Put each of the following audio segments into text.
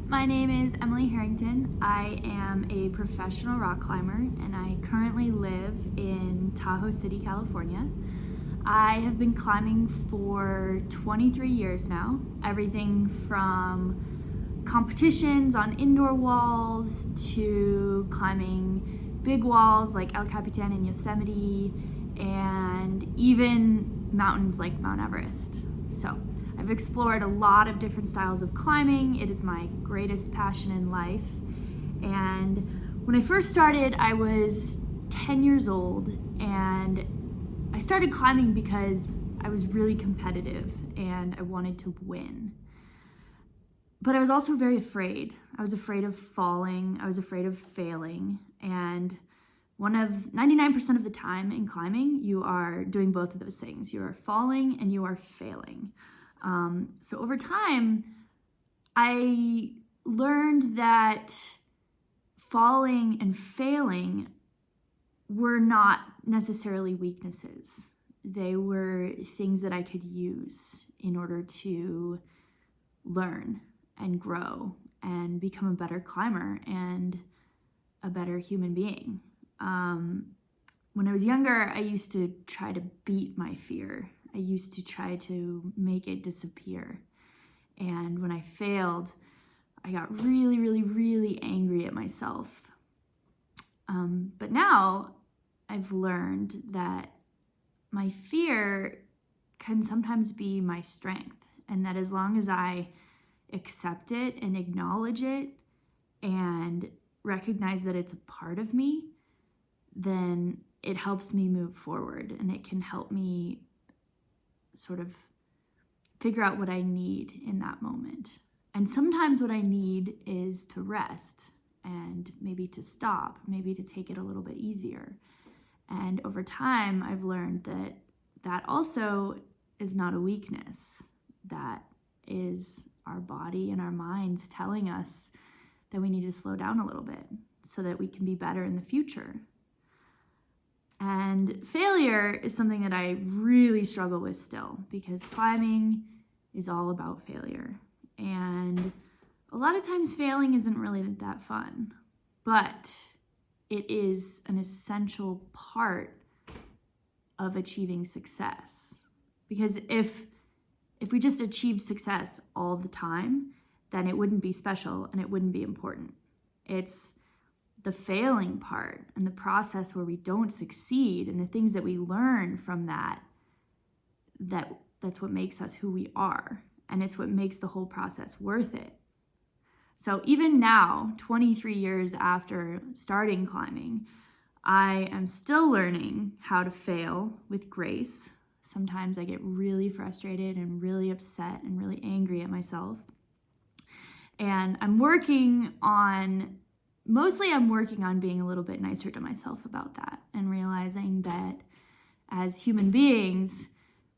My name is Emily Harrington. I am a professional rock climber and I currently live in Tahoe City, California. I have been climbing for 23 years now, everything from competitions on indoor walls to climbing big walls like El Capitan in Yosemite and even mountains like Mount Everest. So I've explored a lot of different styles of climbing. It is my greatest passion in life. And when I first started, I was 10 years old and I started climbing because I was really competitive and I wanted to win. But I was also very afraid. I was afraid of falling. I was afraid of failing. And 99% of the time in climbing, you are doing both of those things. You are falling and you are failing. So over time, I learned that falling and failing were not necessarily weaknesses. They were things that I could use in order to learn and grow and become a better climber and a better human being. When I was younger, I used to try to beat my fear. I used to try to make it disappear. And when I failed, I got really, really, really angry at myself. But now I've learned that my fear can sometimes be my strength, and that as long as I accept it and acknowledge it and recognize that it's a part of me, then it helps me move forward and it can help me sort of figure out what I need in that moment. And sometimes what I need is to rest and maybe to stop, maybe to take it a little bit easier. And over time, I've learned that that also is not a weakness. That is our body and our minds telling us that we need to slow down a little bit so that we can be better in the future. And failure is something that I really struggle with still, because climbing is all about failure. And a lot of times failing isn't really that fun, but it is an essential part of achieving success. Because if we just achieved success all the time, then it wouldn't be special and it wouldn't be important. It's the failing part and the process where we don't succeed and the things that we learn from that's what makes us who we are, and it's what makes the whole process worth it. So even now, 23 years after starting climbing, I am still learning how to fail with grace. Sometimes I get really frustrated and really upset and really angry at myself. And I'm working on being a little bit nicer to myself about that and realizing that as human beings,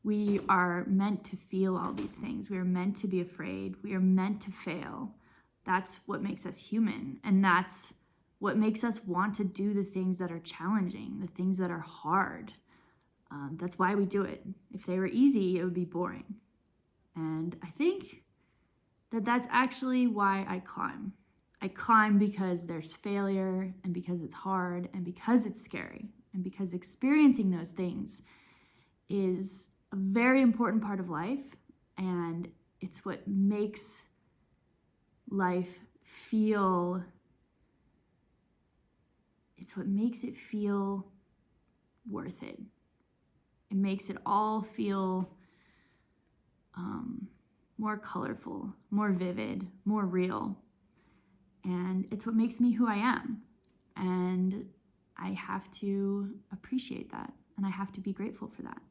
we are meant to feel all these things. We are meant to be afraid. We are meant to fail. That's what makes us human. And that's what makes us want to do the things that are challenging, the things that are hard. That's why we do it. If they were easy, it would be boring. And I think that that's actually why I climb. I climb because there's failure and because it's hard and because it's scary and because experiencing those things is a very important part of life, and it's what makes life feel, it's what makes it feel worth it. It makes it all feel more colorful, more vivid, more real. And it's what makes me who I am. And I have to appreciate that. And I have to be grateful for that.